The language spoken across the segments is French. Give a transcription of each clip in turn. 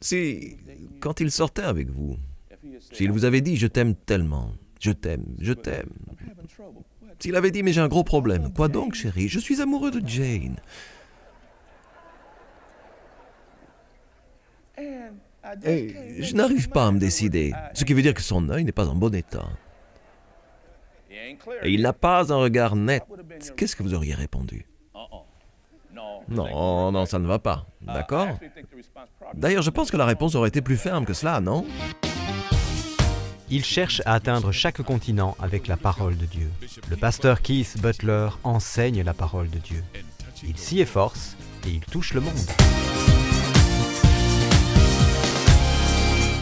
Si, quand il sortait avec vous, s'il vous avait dit « je t'aime tellement, je t'aime, je t'aime », s'il avait dit « mais j'ai un gros problème », « quoi donc chérie, je suis amoureux de Jane ». Et je n'arrive pas à me décider, ce qui veut dire que son œil n'est pas en bon état. Et il n'a pas un regard net. Qu'est-ce que vous auriez répondu? Non, non, ça ne va pas. D'accord? D'ailleurs, je pense que la réponse aurait été plus ferme que cela, non? Il cherche à atteindre chaque continent avec la parole de Dieu. Le pasteur Keith Butler enseigne la parole de Dieu. Il s'y efforce et il touche le monde.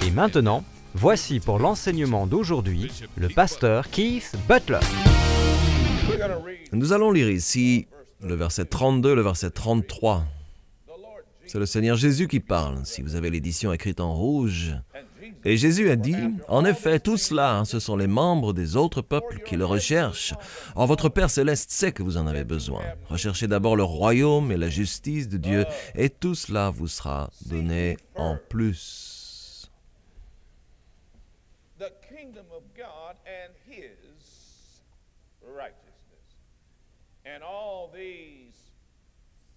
Et maintenant, voici pour l'enseignement d'aujourd'hui le pasteur Keith Butler. Nous allons lire ici le verset 32, le verset 33. C'est le Seigneur Jésus qui parle, si vous avez l'édition écrite en rouge. Et Jésus a dit, « En effet, tout cela, ce sont les membres des autres peuples qui le recherchent. Or, votre Père céleste sait que vous en avez besoin. Recherchez d'abord le royaume et la justice de Dieu, et tout cela vous sera donné en plus. » The kingdom of God and his righteousness. And all these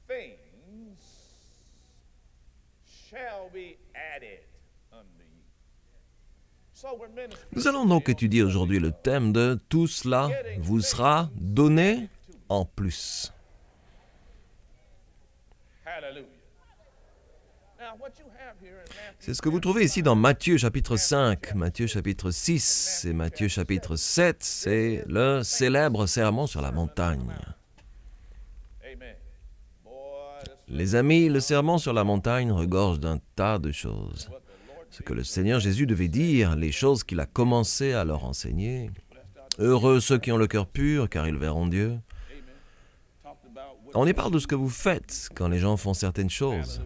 things shall be added unto you. So we're ministering. Nous allons donc étudier aujourd'hui le thème de « Tout cela vous sera donné en plus ». Hallelujah. Now what you have here in Matthew, C'est ce que vous trouvez ici dans Matthieu chapitre 5, Matthieu chapitre 6 et Matthieu chapitre 7, c'est le célèbre sermon sur la montagne. amen. Boy, this Les amis, le sermon sur la montagne regorge d'un tas de choses. Ce que le Seigneur Jésus devait dire, les choses qu'il a commencé à leur enseigner. Heureux ceux qui ont le cœur pur, car ils verront Dieu. talked about what On y parle de ce que vous faites quand les gens font certaines choses.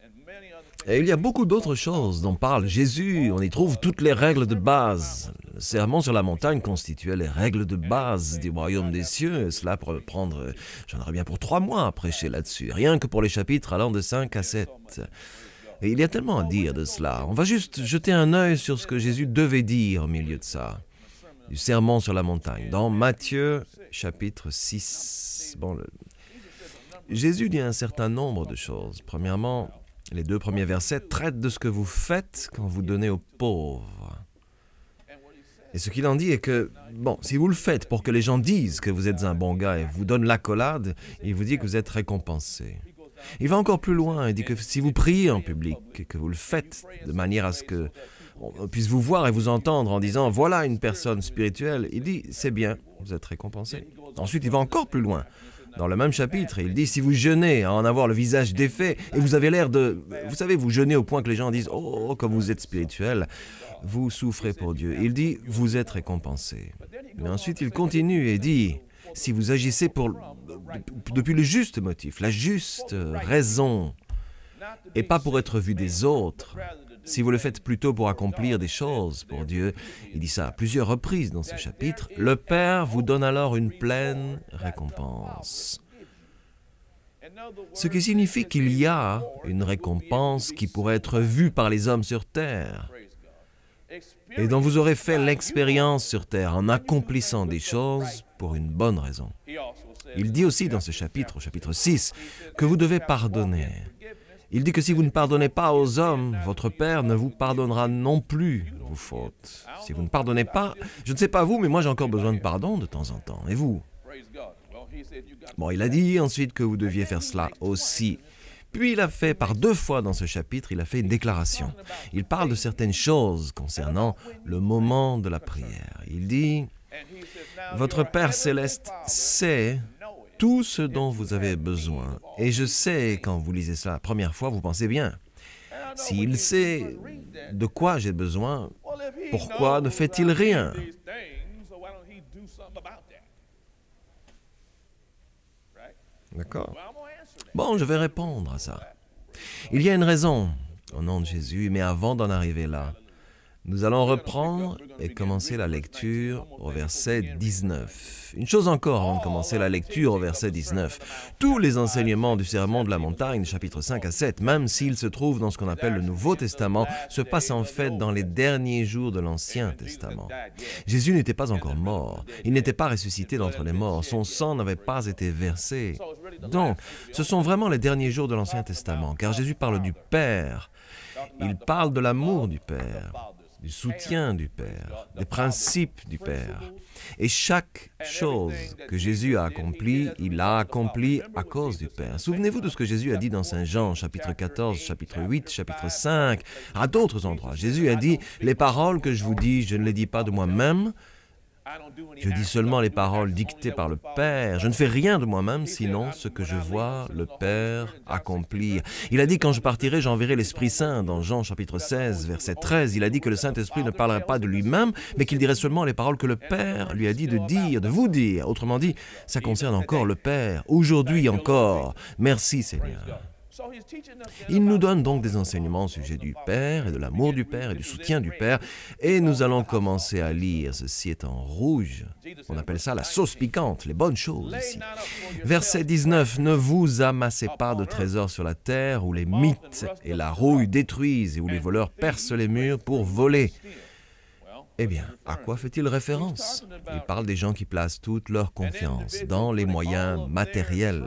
and many other things. Et il y a beaucoup d'autres choses dont parle Jésus. On y trouve toutes les règles de base. Le sermon sur la montagne constituait les règles de base du royaume des cieux. Et cela pourrait prendre, j'en aurais bien pour 3 mois à prêcher là-dessus, rien que pour les chapitres allant de 5 à 7. Et il y a tellement à dire de cela. On va juste jeter un œil sur ce que Jésus devait dire au milieu de ça. Du sermon sur la montagne, dans Matthieu chapitre 6. Jésus dit un certain nombre de choses. Premièrement, les 2 premiers versets traitent de ce que vous faites quand vous donnez aux pauvres. Et ce qu'il en dit est que, si vous le faites pour que les gens disent que vous êtes un bon gars et vous donnent l'accolade, il vous dit que vous êtes récompensé. Il va encore plus loin, il dit que si vous priez en public et que vous le faites de manière à ce que on puisse vous voir et vous entendre en disant « Voilà une personne spirituelle », il dit « C'est bien, vous êtes récompensé ». Ensuite, il va encore plus loin. Dans le même chapitre, il dit « Si vous jeûnez à en avoir le visage défait et vous avez l'air de... Vous savez, vous jeûnez au point que les gens disent « Oh, comme vous êtes spirituel, vous souffrez pour Dieu ». Il dit « Vous êtes récompensé ». Mais ensuite, il continue et dit « Si vous agissez depuis le juste motif, la juste raison, et pas pour être vu des autres, si vous le faites plutôt pour accomplir des choses pour Dieu, il dit ça à plusieurs reprises dans ce chapitre, le Père vous donne alors une pleine récompense. Ce qui signifie qu'il y a une récompense qui pourrait être vue par les hommes sur terre et dont vous aurez fait l'expérience sur terre en accomplissant des choses pour une bonne raison. Il dit aussi dans ce chapitre, au chapitre 6, que vous devez pardonner. Il dit que si vous ne pardonnez pas aux hommes, votre Père ne vous pardonnera non plus vos fautes. Si vous ne pardonnez pas, je ne sais pas vous, mais moi j'ai encore besoin de pardon de temps en temps. Et vous? Il a dit ensuite que vous deviez faire cela aussi. Puis il a fait, par 2 fois dans ce chapitre, il a fait une déclaration. Il parle de certaines choses concernant le moment de la prière. Il dit, « Votre Père céleste sait tout ce dont vous avez besoin. Et je sais, quand vous lisez ça la première fois, vous pensez bien. S'il sait de quoi j'ai besoin, pourquoi ne fait-il rien? » D'accord? Je vais répondre à ça. Il y a une raison, au nom de Jésus, mais avant d'en arriver là, Nous allons reprendre et commencer la lecture au verset 19. Une chose encore avant de commencer la lecture au verset 19. Tous les enseignements du Sermon de la Montagne, chapitres 5 à 7, même s'ils se trouvent dans ce qu'on appelle le Nouveau Testament, se passent en fait dans les derniers jours de l'Ancien Testament. Jésus n'était pas encore mort. Il n'était pas ressuscité d'entre les morts. Son sang n'avait pas été versé. Donc, ce sont vraiment les derniers jours de l'Ancien Testament, car Jésus parle du Père. Il parle de l'amour du Père, du soutien du Père, des principes du Père. Et chaque chose que Jésus a accomplie, il l'a accomplie à cause du Père. Souvenez-vous de ce que Jésus a dit dans Saint Jean, chapitre 14, chapitre 8, chapitre 5, à d'autres endroits. Jésus a dit, « Les paroles que je vous dis, je ne les dis pas de moi-même, je dis seulement les paroles dictées par le Père. Je ne fais rien de moi-même, sinon ce que je vois le Père accomplir. » Il a dit, quand je partirai, j'enverrai l'Esprit Saint. Dans Jean chapitre 16, verset 13, il a dit que le Saint-Esprit ne parlerait pas de lui-même, mais qu'il dirait seulement les paroles que le Père lui a dit de dire, de vous dire. Autrement dit, ça concerne encore le Père, aujourd'hui encore. Merci Seigneur. Il nous donne donc des enseignements au sujet du Père et de l'amour du Père et du soutien du Père. Et nous allons commencer à lire, ceci est en rouge. On appelle ça la sauce piquante, les bonnes choses ici. Verset 19, « Ne vous amassez pas de trésors sur la terre où les mythes et la rouille détruisent et où les voleurs percent les murs pour voler. » Eh bien, à quoi fait-il référence? Il parle des gens qui placent toute leur confiance dans les moyens matériels.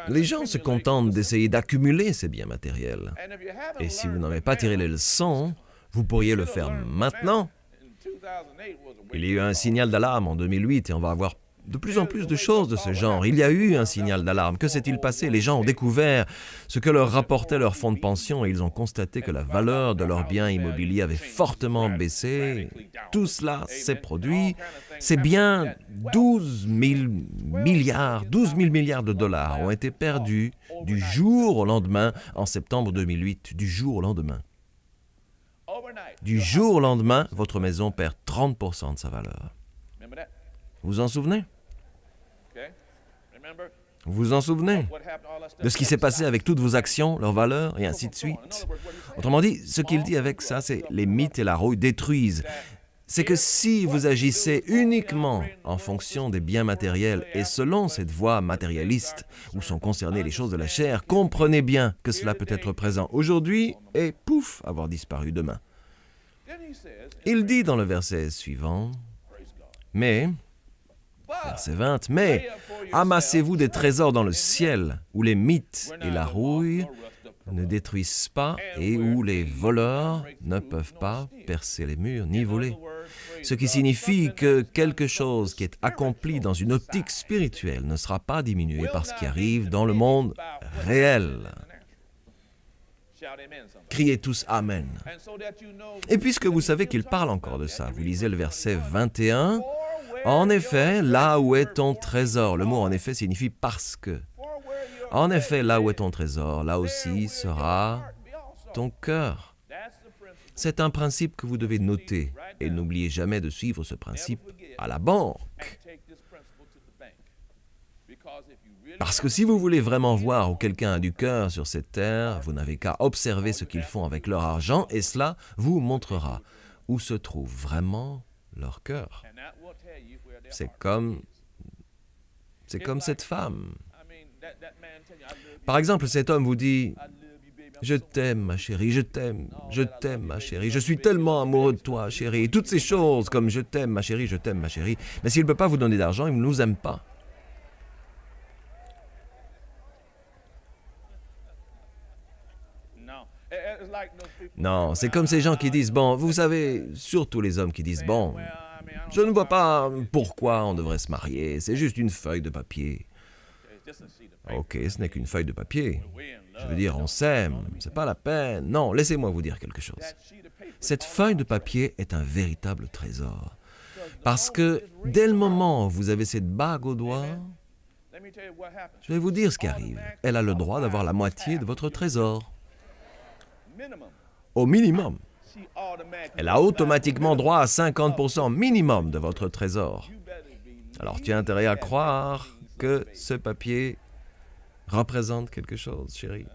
Les gens se contentent d'essayer d'accumuler ces biens matériels. Et si vous n'avez pas tiré les leçons, vous pourriez le faire maintenant. Il y a eu un signal d'alarme en 2008 et on va avoir de plus en plus de choses de ce genre. Il y a eu un signal d'alarme. Que s'est-il passé? Les gens ont découvert ce que leur rapportait leur fonds de pension et ils ont constaté que la valeur de leurs biens immobiliers avait fortement baissé. Tout cela s'est produit. Ces biens, 12 000 milliards de dollars ont été perdus du jour au lendemain, en septembre 2008, du jour au lendemain. Du jour au lendemain, votre maison perd 30% de sa valeur. Vous vous en souvenez? Vous vous en souvenez de ce qui s'est passé avec toutes vos actions, leurs valeurs, et ainsi de suite? Autrement dit, ce qu'il dit avec ça, c'est les mythes et la rouille détruisent. C'est que si vous agissez uniquement en fonction des biens matériels et selon cette voie matérialiste où sont concernées les choses de la chair, comprenez bien que cela peut être présent aujourd'hui et pouf, avoir disparu demain. Il dit dans le verset suivant, mais... Verset 20, « Mais amassez-vous des trésors dans le ciel, où les mythes et la rouille ne détruisent pas et où les voleurs ne peuvent pas percer les murs ni voler. » Ce qui signifie que quelque chose qui est accompli dans une optique spirituelle ne sera pas diminué par ce qui arrive dans le monde réel. Criez tous Amen. Et puisque vous savez qu'il parle encore de ça, vous lisez le verset 21, « En effet, là où est ton trésor », le mot « en effet » signifie « parce que ». En effet, là où est ton trésor, là aussi sera ton cœur. C'est un principe que vous devez noter et n'oubliez jamais de suivre ce principe à la banque. Parce que si vous voulez vraiment voir où quelqu'un a du cœur sur cette terre, vous n'avez qu'à observer ce qu'ils font avec leur argent et cela vous montrera où se trouve vraiment leur cœur. C'est comme cette femme. Par exemple, cet homme vous dit « Je t'aime, ma chérie, je t'aime, ma chérie, je suis tellement amoureux de toi, chérie. » Toutes ces choses comme « Je t'aime, ma chérie, je t'aime, ma chérie. » Mais s'il ne peut pas vous donner d'argent, il ne nous aime pas. Non, c'est comme ces gens qui disent « Bon, vous savez, surtout les hommes qui disent « Bon, je ne vois pas pourquoi on devrait se marier, c'est juste une feuille de papier. » Ok, ce n'est qu'une feuille de papier. Je veux dire, on s'aime, c'est pas la peine. Non, laissez-moi vous dire quelque chose. Cette feuille de papier est un véritable trésor. Parce que dès le moment où vous avez cette bague au doigt, je vais vous dire ce qui arrive. Elle a le droit d'avoir la moitié de votre trésor. Au minimum. Elle a automatiquement droit à 50% minimum de votre trésor. Alors tu as intérêt à croire que ce papier représente quelque chose, chérie.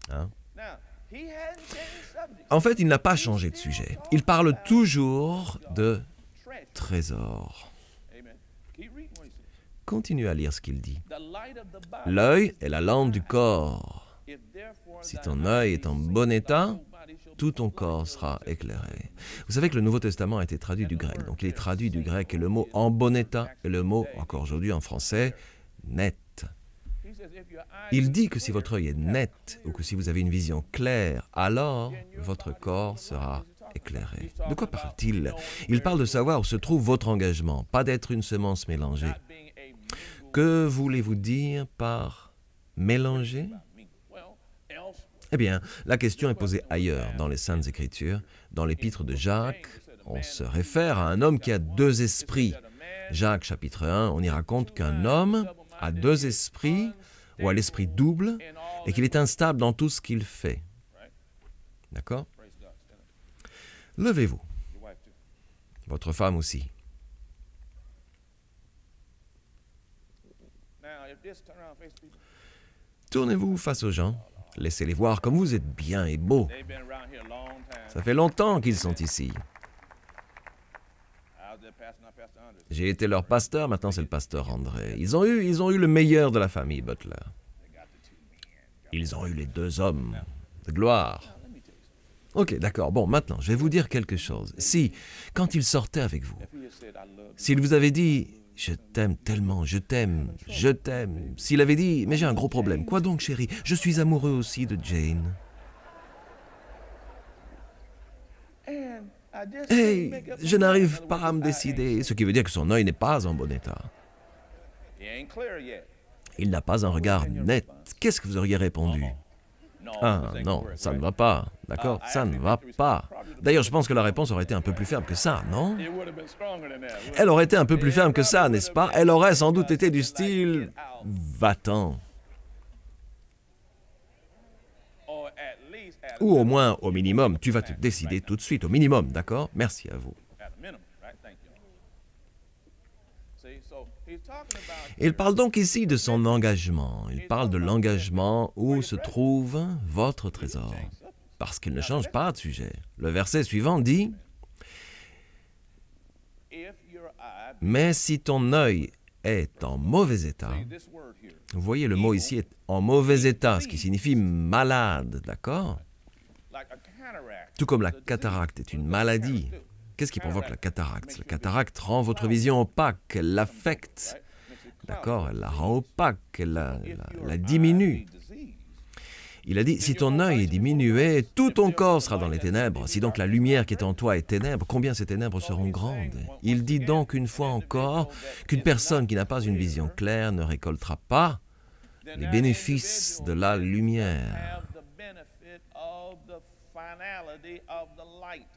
Hein? Now, he hadn't changed subject. En fait, il n'a pas changé de sujet. Il parle toujours de Treasure. trésor. Amen. Keep reading what he says. Continue à lire ce qu'il dit. The light of the body. L'œil est la lampe du corps. If therefore Si thine ton eye œil be est en single, bon thy état, whole body shall tout be ton light. corps sera éclairé. Vous savez que le Nouveau Testament a été traduit du grec. Donc il est traduit du grec et le mot en bon état est le mot, encore aujourd'hui en français, net. He says, if your eye Il is dit que si clear, votre œil est net ou que si vous avez une vision claire, alors votre corps sera éclairé. De quoi parle-t-il? Il parle de savoir où se trouve votre engagement, pas d'être une semence mélangée. not being a mingle, Que voulez-vous dire par mélanger? mingle. Well, else Eh bien, la question est posée ailleurs, dans les Saintes Écritures. Dans l'épître de Jacques, on se réfère à un homme qui a deux esprits. Jacques chapitre 1, on y raconte qu'un homme a deux esprits, ou a l'esprit double, et qu'il est instable dans tout ce qu'il fait. D'accord? praise God. Stand up. Levez-vous, Your wife too. votre femme aussi. Now, if this turn around face the people, Tournez-vous face aux gens, laissez-les voir comme vous êtes bien et beau. they've been around here a long time. Ça fait longtemps qu'ils sont ici. I was their pastor, not Pastor Andres. J'ai été leur pasteur, maintenant c'est le pasteur André. Ils ont eu le meilleur de la famille Butler. Ils ont eu les deux hommes de gloire. Ok, d'accord. Bon, maintenant, je vais vous dire quelque chose. Si, quand il sortait avec vous, If he had said, I love you, s'il vous avait dit « Je t'aime tellement, je t'aime, je t'aime », s'il avait dit « Mais j'ai un gros problème. Quoi donc, chérie? Je suis amoureux aussi de Jane. and I just couldn't Hey, make up je my mind. n'arrive In other pas à me words, I ain't- décider. » Ce qui veut dire que son œil n'est pas en bon état. He ain't clear yet. Il n'a pas un regard net. Qu'est-ce que vous auriez répondu? No, Ah this ain't non, gonna work, ça ne right? va pas. D'accord? Ça ne va pas. D'ailleurs, je pense que la réponse aurait été un peu plus ferme que ça, non? It would have been stronger than that. wouldn't Elle aurait été un peu plus ferme que ça, n'est-ce pas? Elle aurait sans doute été du style « Va-t'en ». it? Or at least at a Ou au minimum, moins, au minimum, tu vas te décider tout de suite, au minimum, d'accord? Merci à vous. at a minimum, right? Thank you. See, so he's talking about Il parle donc ici de son engagement. Il parle de l'engagement où se trouve votre trésor. Parce qu'il ne change pas de sujet. Le verset suivant dit if your eye, « Mais si ton œil est en mauvais état », see this word here, vous voyez, le mot ici est en mauvais état, ce qui signifie malade, d'accord? like a cataract. Tout comme la cataracte est une maladie. Qu'est-ce qui provoque la cataracte? La cataracte rend votre vision opaque, elle l'affecte. D'accord? Elle la rend opaque, elle la diminue. Il a dit, si ton œil est diminué, tout ton corps sera dans les ténèbres. Si donc la lumière qui est en toi est ténèbre, combien ces ténèbres seront grandes? Il dit donc une fois encore qu'une personne qui n'a pas une vision claire ne récoltera pas les bénéfices de la lumière. Have the benefit of the finality of the light.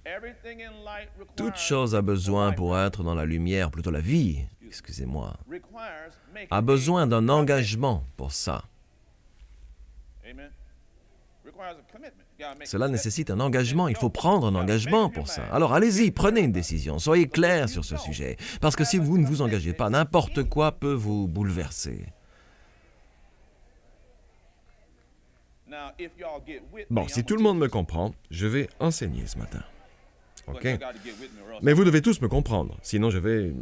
Everything in light Toute chose a besoin pour être dans la lumière, plutôt la vie, excusez-moi, requires making a besoin d'un engagement pour ça. Amen. Requires a commitment. You gotta make Cela a commitment. nécessite un engagement, il faut prendre un engagement pour ça. Alors allez-y, prenez une décision, soyez clair sur ce sujet. Parce que si vous ne vous engagez pas, n'importe quoi peut vous bouleverser. Now, if y'all get with Bon, me, si I'm tout le monde me comprend, je vais enseigner ce matin. But OK? you gotta get with me or else Mais vous devez tous me comprendre, sinon je vais...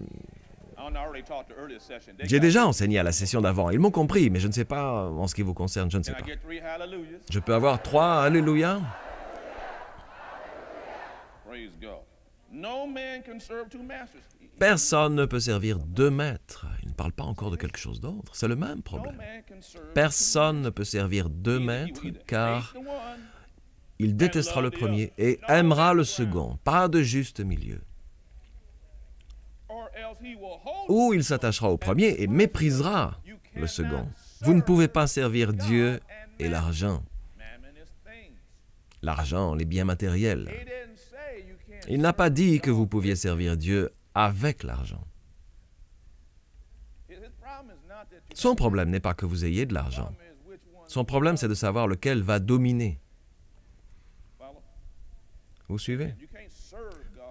I already taught the earlier session. They J'ai got- déjà enseigné à la session d'avant, ils m'ont compris, mais je ne sais pas, en ce qui vous concerne, je ne sais Can I pas. get 3 hallelujahs? Je peux avoir 3 alléluia? Praise God. No man can serve 2 masters. Personne ne peut servir 2 maîtres. Il ne parle pas encore de quelque chose d'autre, c'est le même No problème. man can serve Personne ne peut servir 2 maîtres, car il détestera le premier et aimera le second. Pas de juste milieu. Ou il s'attachera au premier et méprisera le second. Vous ne pouvez pas servir Dieu et l'argent. L'argent, les biens matériels. Il n'a pas dit que vous pouviez servir Dieu avec l'argent. Son problème n'est pas que vous ayez de l'argent. Son problème, c'est de savoir lequel va dominer. Vous suivez?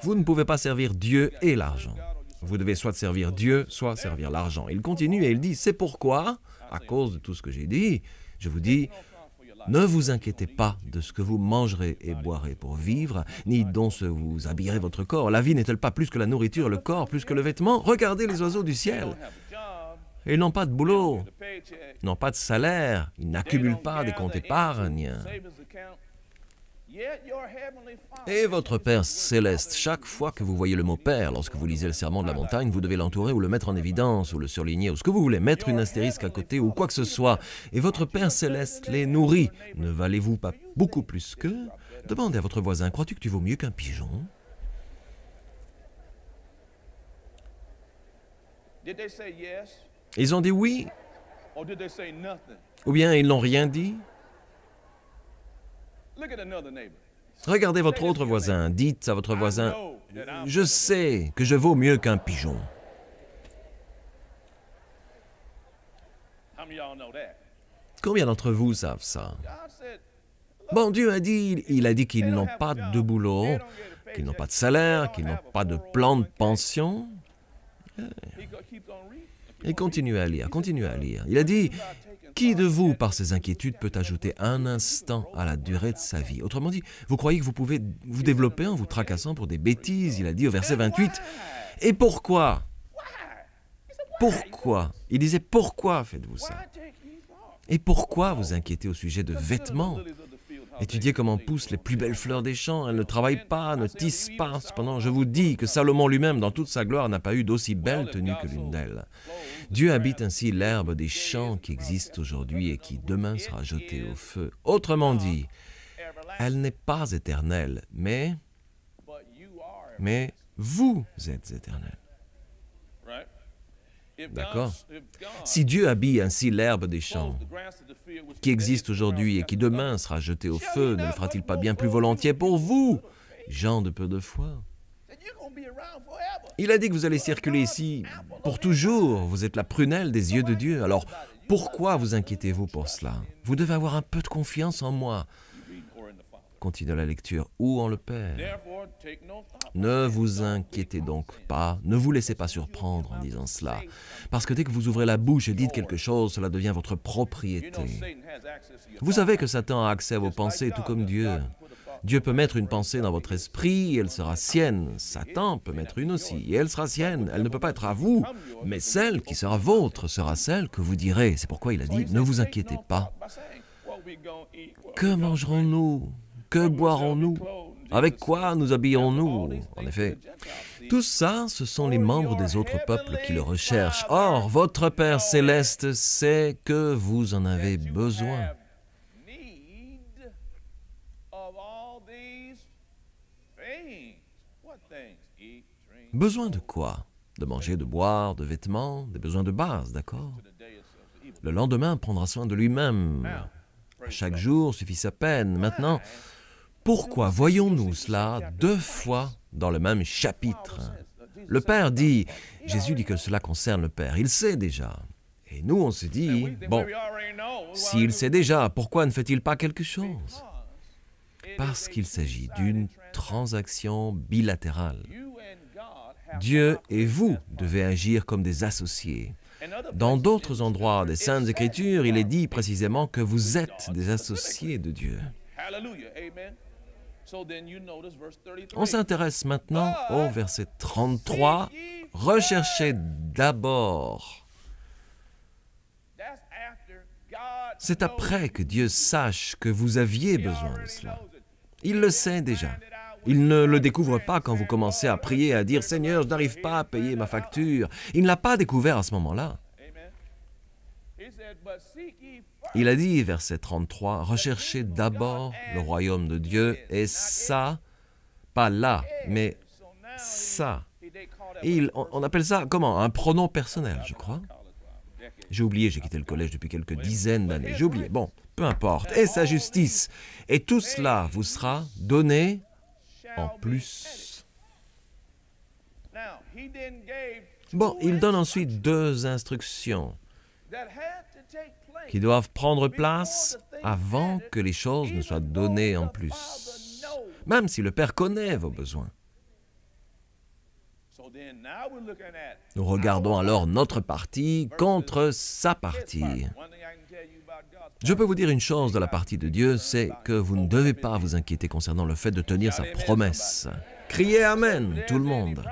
Vous ne pouvez pas servir Dieu et l'argent. Vous devez soit servir Dieu, soit servir l'argent. Il continue et il dit, c'est pourquoi, à cause de tout ce que j'ai dit, je vous dis, ne vous inquiétez pas de ce que vous mangerez et boirez pour vivre, ni dont ce vous habillerez votre corps. La vie n'est-elle pas plus que la nourriture, le corps plus que le vêtement? Regardez les oiseaux du ciel. Ils n'ont pas de boulot, n'ont pas de salaire, ils n'accumulent pas des comptes épargne. Et votre Père céleste, chaque fois que vous voyez le mot Père, lorsque vous lisez le Sermon de la montagne, vous devez l'entourer ou le mettre en évidence, ou le surligner, ou ce que vous voulez, mettre une astérisque à côté, ou quoi que ce soit. Et votre Père céleste les nourrit. Ne valez-vous pas beaucoup plus qu'eux? Demandez à votre voisin, crois-tu que tu vaux mieux qu'un pigeon? Ils ont dit oui, ou bien ils n'ont rien dit. Regardez votre autre voisin, dites à votre voisin, « Je sais que je vaux mieux qu'un pigeon. » Combien d'entre vous savent ça? Bon, Dieu a dit, il a dit qu'ils n'ont pas de boulot, qu'ils n'ont pas de salaire, qu'ils n'ont pas de plan de pension. Et continuez à lire, continuez à lire. Il a dit, qui de vous, par ses inquiétudes, peut ajouter un instant à la durée de sa vie? Autrement dit, vous croyez que vous pouvez vous développer en vous tracassant pour des bêtises? Il a dit au verset 28. Et pourquoi? Pourquoi? Il disait, pourquoi faites-vous ça? Et pourquoi vous inquiétez au sujet de vêtements? Étudiez comment poussent les plus belles fleurs des champs. Elles ne travaillent pas, ne tissent pas. Cependant, je vous dis que Salomon lui-même, dans toute sa gloire, n'a pas eu d'aussi belle tenue que l'une d'elles. Dieu habite ainsi l'herbe des champs qui existe aujourd'hui et qui demain sera jetée au feu. Autrement dit, elle n'est pas éternelle, mais vous êtes éternel. D'accord? Si Dieu habille ainsi l'herbe des champs, qui existe aujourd'hui et qui demain sera jetée au feu, ne le fera-t-il pas bien plus volontiers pour vous, gens de peu de foi? Il a dit que vous allez circuler ici pour toujours. Vous êtes la prunelle des yeux de Dieu. Alors, pourquoi vous inquiétez-vous pour cela? Vous devez avoir un peu de confiance en moi. Continue la lecture. Où en le Père? Ne vous inquiétez donc pas, ne vous laissez pas surprendre en disant cela. Parce que dès que vous ouvrez la bouche et dites quelque chose, cela devient votre propriété. Vous savez que Satan a accès à vos pensées tout comme Dieu. Dieu peut mettre une pensée dans votre esprit et elle sera sienne. Satan peut mettre une aussi et elle sera sienne. Elle ne peut pas être à vous, mais celle qui sera vôtre sera celle que vous direz. C'est pourquoi il a dit, ne vous inquiétez pas. Que mangerons-nous? Que boirons-nous? Avec quoi nous habillerons-nous? En effet, tout ça, ce sont les membres des autres peuples qui le recherchent. Or, votre Père céleste sait que vous en avez besoin. Besoin de quoi? De manger, de boire, de vêtements, des besoins de base, d'accord? Le lendemain prendra soin de lui-même. Chaque jour suffit sa peine. Maintenant, pourquoi voyons-nous cela deux fois dans le même chapitre? Le Père dit, Jésus dit que cela concerne le Père, il sait déjà. Et nous, on se dit, bon, s'il sait déjà, pourquoi ne fait-il pas quelque chose? Parce qu'il s'agit d'une transaction bilatérale. Dieu et vous devez agir comme des associés. Dans d'autres endroits des Saintes Écritures, il est dit précisément que vous êtes des associés de Dieu. On s'intéresse maintenant au verset 33. Recherchez d'abord. C'est après que Dieu sache que vous aviez besoin de cela. Il le sait déjà. Il ne le découvre pas quand vous commencez à prier, à dire « Seigneur, je n'arrive pas à payer ma facture ». Il ne l'a pas découvert à ce moment-là. Il a dit, verset 33, « Recherchez d'abord le royaume de Dieu, et ça, pas là, mais ça. » Et on appelle ça, comment? Un pronom personnel, je crois. J'ai oublié, j'ai quitté le collège depuis quelques dizaines d'années. J'ai oublié, bon, peu importe. Et sa justice. Et tout cela vous sera donné en plus. Bon, il donne ensuite deux instructions qui doivent prendre place avant que les choses ne soient données en plus. Même si le Père connaît vos besoins. Nous regardons alors notre partie contre sa partie. Je peux vous dire une chose de la partie de Dieu, c'est que vous ne devez pas vous inquiéter concernant le fait de tenir sa promesse. Criez Amen, tout le monde.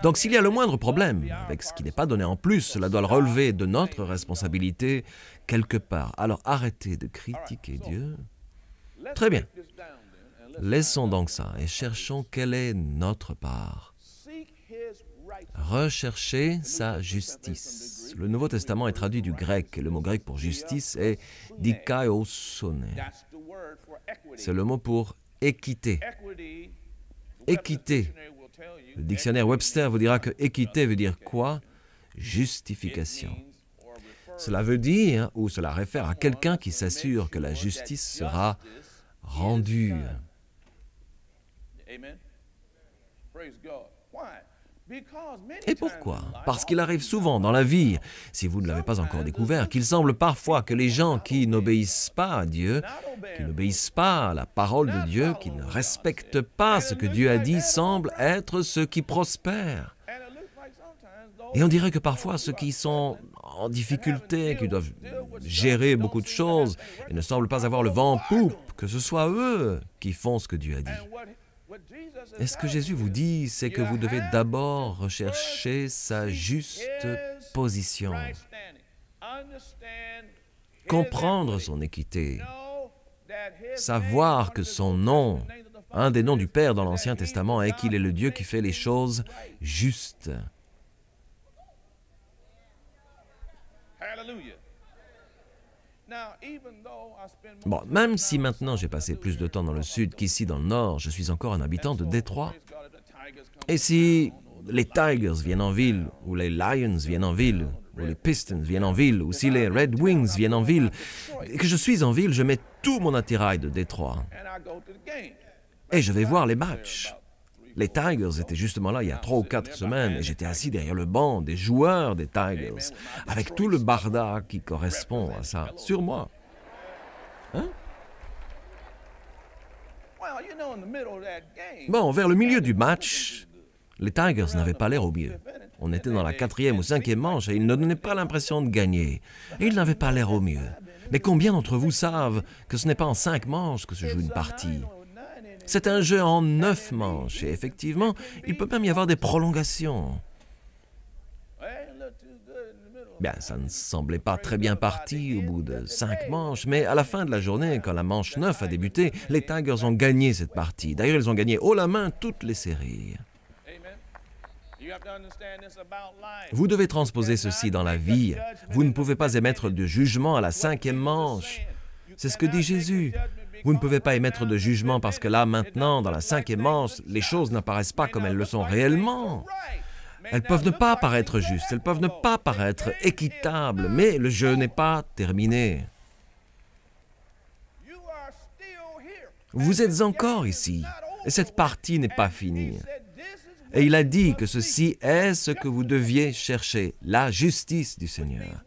Donc s'il y a le moindre problème avec ce qui n'est pas donné en plus, cela doit le relever de notre responsabilité quelque part. Alors arrêtez de critiquer Dieu. Très bien. Laissons donc ça et cherchons quelle est notre part. Recherchez sa justice. Le Nouveau Testament est traduit du grec, et le mot grec pour justice est dikaiosune. C'est le mot pour équité. Équité. Le dictionnaire Webster vous dira que équité veut dire quoi? Justification. Cela veut dire, ou cela réfère à quelqu'un qui s'assure que la justice sera rendue. Et pourquoi? Parce qu'il arrive souvent dans la vie, si vous ne l'avez pas encore découvert, qu'il semble parfois que les gens qui n'obéissent pas à Dieu, qui n'obéissent pas à la parole de Dieu, qui ne respectent pas ce que Dieu a dit, semblent être ceux qui prospèrent. Et on dirait que parfois ceux qui sont en difficulté, qui doivent gérer beaucoup de choses et ne semblent pas avoir le vent en poupe, que ce soit eux qui font ce que Dieu a dit. Et ce que Jésus vous dit, c'est que vous devez d'abord rechercher sa juste position, comprendre son équité, savoir que son nom, un des noms du Père dans l'Ancien Testament, est qu'il est le Dieu qui fait les choses justes. Bon, même si maintenant j'ai passé plus de temps dans le sud qu'ici dans le nord, je suis encore un habitant de Détroit. Et si les Tigers viennent en ville, ou les Lions viennent en ville, ou les Pistons viennent en ville, ou si les Red Wings viennent en ville, et que je suis en ville, je mets tout mon attirail de Détroit. Et je vais voir les matchs. Les Tigers étaient justement là il y a 3 ou 4 semaines et j'étais assis derrière le banc des joueurs des Tigers, avec tout le barda qui correspond à ça, sur moi. Hein? Bon, vers le milieu du match, les Tigers n'avaient pas l'air au mieux. On était dans la 4e ou 5e manche et ils ne donnaient pas l'impression de gagner. Et ils n'avaient pas l'air au mieux. Mais combien d'entre vous savent que ce n'est pas en 5 manches que se joue une partie? C'est un jeu en 9 manches, et effectivement, il peut même y avoir des prolongations. Bien, ça ne semblait pas très bien parti au bout de 5 manches, mais à la fin de la journée, quand la manche 9 a débuté, les Tigers ont gagné cette partie. D'ailleurs, ils ont gagné haut la main toutes les séries. Vous devez transposer ceci dans la vie. Vous ne pouvez pas émettre de jugement à la 5e manche. C'est ce que dit Jésus. Vous ne pouvez pas émettre de jugement parce que là, maintenant, dans la 5e manche, les choses n'apparaissent pas comme elles le sont réellement. Elles peuvent ne pas paraître justes, elles peuvent ne pas paraître équitables, mais le jeu n'est pas terminé. Vous êtes encore ici, et cette partie n'est pas finie. Et il a dit que ceci est ce que vous deviez chercher, la justice du Seigneur.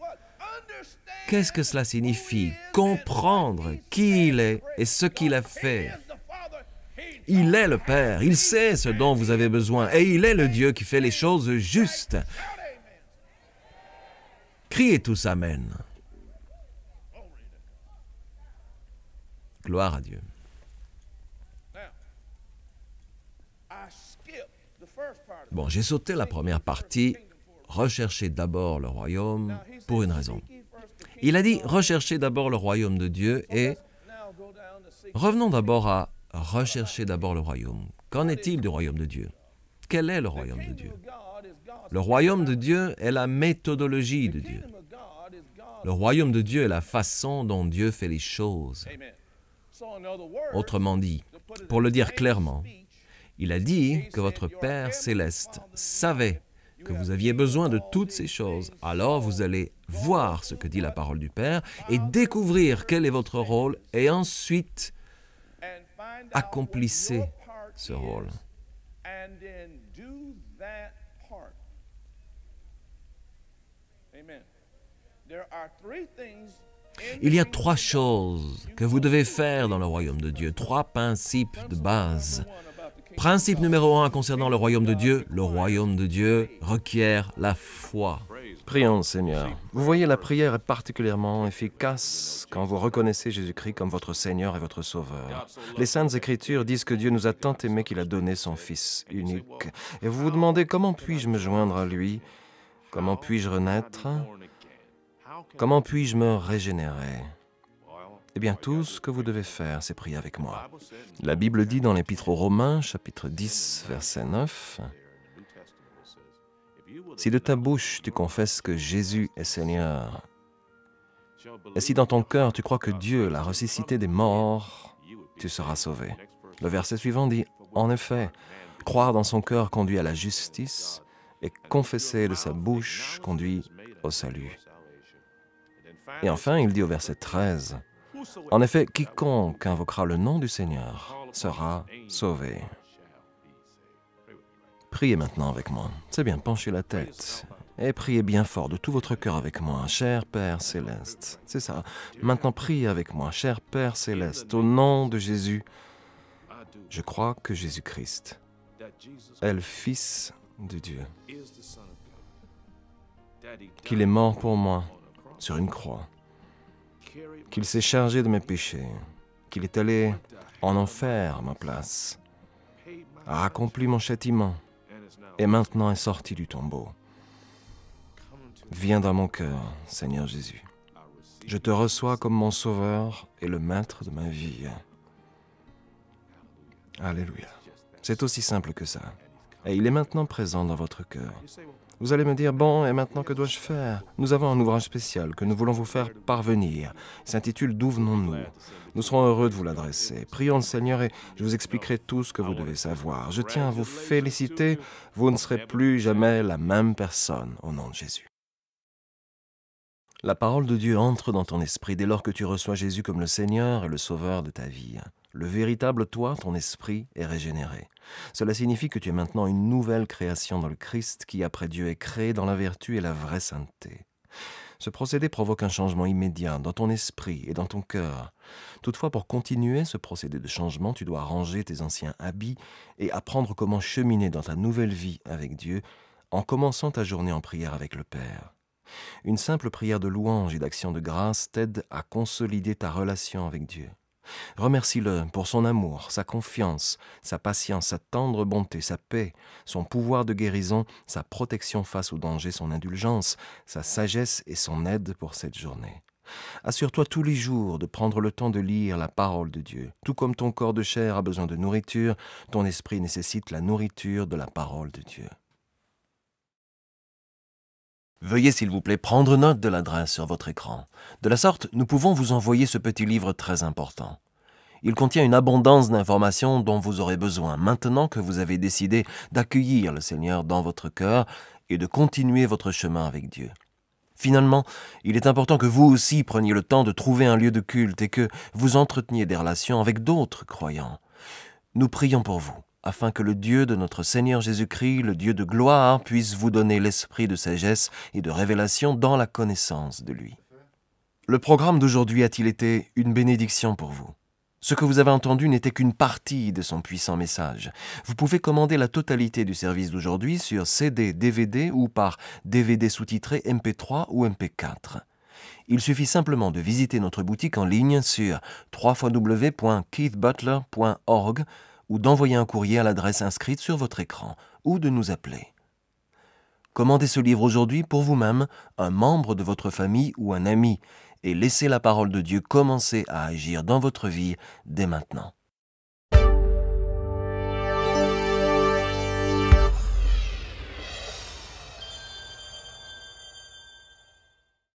Qu'est-ce que cela signifie? Comprendre qui il est et ce qu'il a fait. Il est le Père, il sait ce dont vous avez besoin et il est le Dieu qui fait les choses justes. Criez tous Amen. Gloire à Dieu. Bon, j'ai sauté la première partie, recherchez d'abord le royaume, pour une raison. Il a dit, recherchez d'abord le royaume de Dieu et revenons d'abord à rechercher d'abord le royaume. Qu'en est-il du royaume de Dieu? Quel est le royaume de Dieu? Le royaume de Dieu est la méthodologie de Dieu. Le royaume de Dieu est la façon dont Dieu fait les choses. Autrement dit, pour le dire clairement, il a dit que votre Père céleste savait que vous aviez besoin de toutes ces choses. Alors vous allez voir ce que dit la parole du Père et découvrir quel est votre rôle et ensuite accomplissez ce rôle. Il y a 3 choses que vous devez faire dans le royaume de Dieu, 3 principes de base. Principe numéro 1 concernant le royaume de Dieu requiert la foi. Prions, Seigneur. Vous voyez, la prière est particulièrement efficace quand vous reconnaissez Jésus-Christ comme votre Seigneur et votre Sauveur. Les Saintes Écritures disent que Dieu nous a tant aimés qu'il a donné son Fils unique. Et vous vous demandez comment puis-je me joindre à lui? Comment puis-je renaître? Comment puis-je me régénérer? Eh bien, tout ce que vous devez faire, c'est prier avec moi. La Bible dit dans l'Épître aux Romains, chapitre 10, verset 9, « Si de ta bouche tu confesses que Jésus est Seigneur, et si dans ton cœur tu crois que Dieu l'a ressuscité des morts, tu seras sauvé. » Le verset suivant dit, « En effet, croire dans son cœur conduit à la justice, et confesser de sa bouche conduit au salut. » Et enfin, il dit au verset 13, « En effet, quiconque invoquera le nom du Seigneur sera sauvé. » Priez maintenant avec moi. C'est bien, penchez la tête. Et priez bien fort de tout votre cœur avec moi, cher Père Céleste. C'est ça. Maintenant, priez avec moi, cher Père Céleste, au nom de Jésus. Je crois que Jésus-Christ est le Fils de Dieu, qu'il est mort pour moi sur une croix, qu'il s'est chargé de mes péchés, qu'il est allé en enfer à ma place, a accompli mon châtiment, et maintenant est sorti du tombeau. Viens dans mon cœur, Seigneur Jésus. Je te reçois comme mon sauveur et le maître de ma vie. Alléluia. C'est aussi simple que ça. Et il est maintenant présent dans votre cœur. Vous allez me dire, bon, et maintenant que dois-je faire? Nous avons un ouvrage spécial que nous voulons vous faire parvenir. Il s'intitule « D'où venons-nous » Nous serons heureux de vous l'adresser. Prions le Seigneur et je vous expliquerai tout ce que vous devez savoir. Je tiens à vous féliciter, vous ne serez plus jamais la même personne au nom de Jésus. La parole de Dieu entre dans ton esprit dès lors que tu reçois Jésus comme le Seigneur et le Sauveur de ta vie. Le véritable toi, ton esprit, est régénéré. Cela signifie que tu es maintenant une nouvelle création dans le Christ qui, après Dieu, est créé dans la vertu et la vraie sainteté. Ce procédé provoque un changement immédiat dans ton esprit et dans ton cœur. Toutefois, pour continuer ce procédé de changement, tu dois ranger tes anciens habits et apprendre comment cheminer dans ta nouvelle vie avec Dieu en commençant ta journée en prière avec le Père. Une simple prière de louange et d'action de grâce t'aide à consolider ta relation avec Dieu. Remercie-le pour son amour, sa confiance, sa patience, sa tendre bonté, sa paix, son pouvoir de guérison, sa protection face au danger, son indulgence, sa sagesse et son aide pour cette journée. Assure-toi tous les jours de prendre le temps de lire la parole de Dieu. Tout comme ton corps de chair a besoin de nourriture, ton esprit nécessite la nourriture de la parole de Dieu. Veuillez s'il vous plaît prendre note de l'adresse sur votre écran. De la sorte, nous pouvons vous envoyer ce petit livre très important. Il contient une abondance d'informations dont vous aurez besoin maintenant que vous avez décidé d'accueillir le Seigneur dans votre cœur et de continuer votre chemin avec Dieu. Finalement, il est important que vous aussi preniez le temps de trouver un lieu de culte et que vous entreteniez des relations avec d'autres croyants. Nous prions pour vous, afin que le Dieu de notre Seigneur Jésus-Christ, le Dieu de gloire, puisse vous donner l'esprit de sagesse et de révélation dans la connaissance de lui. Le programme d'aujourd'hui a-t-il été une bénédiction pour vous? Ce que vous avez entendu n'était qu'une partie de son puissant message. Vous pouvez commander la totalité du service d'aujourd'hui sur CD, DVD ou par DVD sous-titré MP3 ou MP4. Il suffit simplement de visiter notre boutique en ligne sur www.keithbutler.org ou d'envoyer un courrier à l'adresse inscrite sur votre écran, ou de nous appeler. Commandez ce livre aujourd'hui pour vous-même, un membre de votre famille ou un ami, et laissez la parole de Dieu commencer à agir dans votre vie dès maintenant.